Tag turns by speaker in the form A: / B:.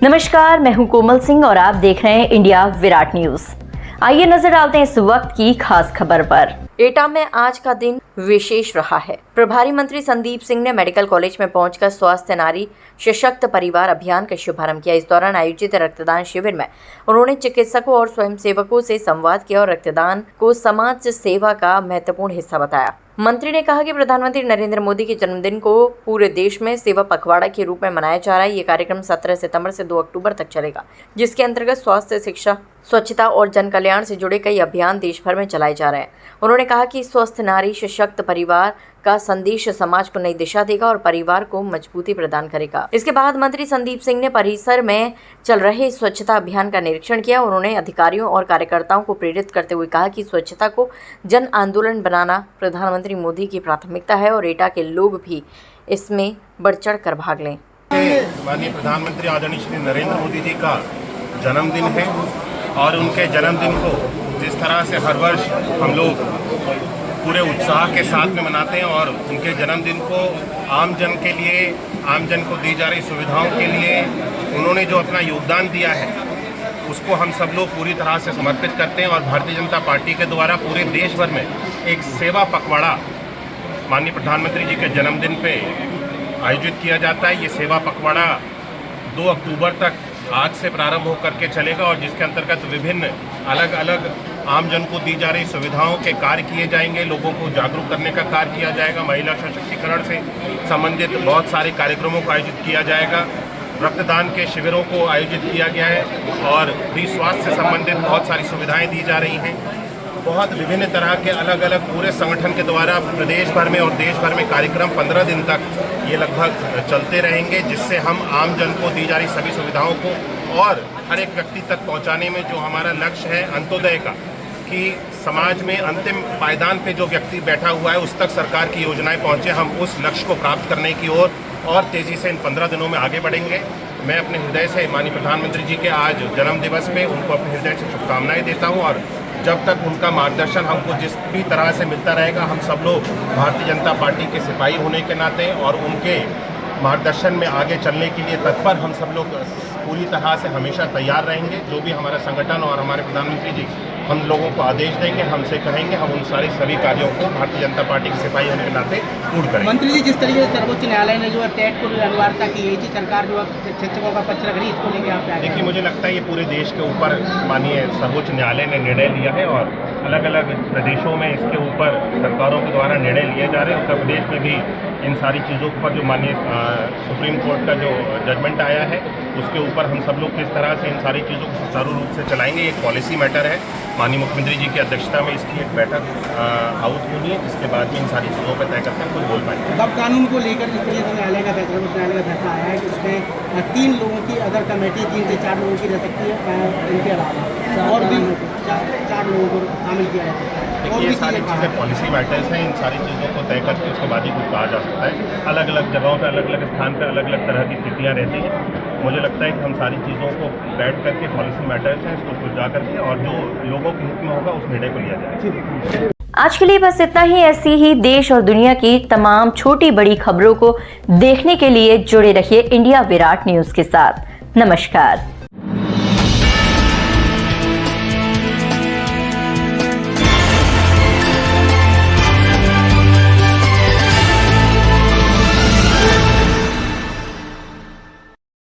A: नमस्कार, मैं हूं कोमल सिंह और आप देख रहे हैं इंडिया विराट न्यूज। आइए नजर डालते हैं इस वक्त की खास खबर पर। एटा में आज का दिन विशेष रहा है। प्रभारी मंत्री संदीप सिंह ने मेडिकल कॉलेज में पहुंचकर स्वास्थ्य नारी सशक्त परिवार अभियान का शुभारंभ किया। इस दौरान आयोजित रक्तदान शिविर में उन्होंने चिकित्सकों और स्वयंसेवकों से संवाद किया और रक्तदान को समाज सेवा का महत्वपूर्ण हिस्सा बताया। मंत्री ने कहा कि प्रधानमंत्री नरेंद्र मोदी के जन्मदिन को पूरे देश में सेवा पखवाड़ा के रूप में मनाया जा रहा है। ये कार्यक्रम 17 सितंबर से 2 अक्टूबर तक चलेगा, जिसके अंतर्गत स्वास्थ्य, शिक्षा, स्वच्छता और जन कल्याण से जुड़े कई अभियान देश भर में चलाए जा रहे हैं। उन्होंने कहा कि स्वस्थ नारी सशक्त परिवार का संदेश समाज को नई दिशा देगा और परिवार को मजबूती प्रदान करेगा। इसके बाद मंत्री संदीप सिंह ने परिसर में चल रहे स्वच्छता अभियान का निरीक्षण किया। उन्होंने अधिकारियों और कार्यकर्ताओं को प्रेरित करते हुए कहा कि स्वच्छता को जन आंदोलन बनाना प्रधानमंत्री मोदी की प्राथमिकता है और एटा के लोग भी इसमें बढ़ चढ़ कर भाग लें।
B: माननीय प्रधानमंत्री आदरणीय श्री नरेंद्र मोदी जी का जन्मदिन है और उनके जन्मदिन को जिस तरह से हर वर्ष हम लोग पूरे उत्साह के साथ में मनाते हैं और उनके जन्मदिन को आम जन के लिए, आम जन को दी जा रही सुविधाओं के लिए उन्होंने जो अपना योगदान दिया है उसको हम सब लोग पूरी तरह से समर्पित करते हैं। और भारतीय जनता पार्टी के द्वारा पूरे देश भर में एक सेवा पखवाड़ा माननीय प्रधानमंत्री जी के जन्मदिन पे आयोजित किया जाता है। ये सेवा पखवाड़ा 2 अक्टूबर तक आज से प्रारंभ होकर के चलेगा और जिसके अंतर्गत विभिन्न अलग अलग आम जन को दी जा रही सुविधाओं के कार्य किए जाएंगे। लोगों को जागरूक करने का कार्य किया जाएगा। महिला सशक्तिकरण से संबंधित बहुत सारे कार्यक्रमों को आयोजित किया जाएगा। रक्तदान के शिविरों को आयोजित किया गया है और भी स्वास्थ्य से संबंधित बहुत सारी सुविधाएं दी जा रही हैं। बहुत विभिन्न तरह के अलग अलग पूरे संगठन के द्वारा प्रदेश भर में और देश भर में कार्यक्रम 15 दिन तक ये लगभग चलते रहेंगे, जिससे हम आम जन को दी जा रही सभी सुविधाओं को और हर एक व्यक्ति तक पहुंचाने में जो हमारा लक्ष्य है अंत्योदय का, कि समाज में अंतिम पायदान पे जो व्यक्ति बैठा हुआ है उस तक सरकार की योजनाएं पहुंचे, हम उस लक्ष्य को प्राप्त करने की ओर और तेज़ी से इन 15 दिनों में आगे बढ़ेंगे। मैं अपने हृदय से माननीय प्रधानमंत्री जी के आज जन्म दिवस पे उनको अपने हृदय से शुभकामनाएं देता हूं और जब तक उनका मार्गदर्शन हमको जिस भी तरह से मिलता रहेगा, हम सब लोग भारतीय जनता पार्टी के सिपाही होने के नाते और उनके मार्गदर्शन में आगे चलने के लिए तत्पर हम सब लोग पूरी तरह से हमेशा तैयार रहेंगे। जो भी हमारा संगठन और हमारे प्रधानमंत्री जी हम लोगों को आदेश देंगे, हमसे कहेंगे, हम उन सारे सभी कार्यों को भारतीय जनता पार्टी के सिपाही होने के नाते पूर्ण करेंगे।
C: मंत्री जी, जिस तरीके से सर्वोच्च न्यायालय ने जो है टेट को अनिवार्यता की, यही सरकार जो है शिक्षकों का पक्ष रख रही है, इसको लेकर आप क्या?
B: देखिए, मुझे लगता है ये पूरे देश के ऊपर माननीय सर्वोच्च न्यायालय ने निर्णय लिया है और अलग अलग प्रदेशों में इसके ऊपर सरकारों के द्वारा निर्णय लिए जा रहे हैं। उत्तर प्रदेश में भी इन सारी चीज़ों पर जो माननीय सुप्रीम कोर्ट का जो जजमेंट आया है उसके ऊपर हम सब लोग किस तरह से इन सारी चीज़ों को सुचारू रूप से चलाएंगे, एक पॉलिसी मैटर है। माननीय मुख्यमंत्री जी की अध्यक्षता में इसकी एक बैठक आउट होनी है, जिसके बाद भी इन सारी चीज़ों पर तय करते हैं कुछ बोल पाएंगे।
C: अब कानून को लेकर जिस तरीके से न्यायालय का फैसला आया है कि उसमें 3 लोगों की अदर कमेटी 3 से 4 लोगों की रह सकती है, इनके अलावा और भी 4 लोगों को शामिल किया जा सकता है।
B: ये सारी चीज़ें पॉलिसी मैटर्स हैं, इन सारी चीज़ों को तय करके उसके बाद ही कुछ कहा जा सकता है। अलग अलग जगहों पर, अलग अलग स्थान पर अलग अलग तरह की स्थितियाँ रहती हैं। मुझे लगता है कि हम सारी चीज़ों को बैठ करके पॉलिसी मैटर्स हैं इसको सुलझा करके और जो लोगों के हित में होगा उस निर्णय को लिया जाएगा।
A: आज के लिए बस इतना ही। ऐसी ही देश और दुनिया की तमाम छोटी बड़ी खबरों को देखने के लिए जुड़े रहिए इंडिया विराट न्यूज के साथ। नमस्कार।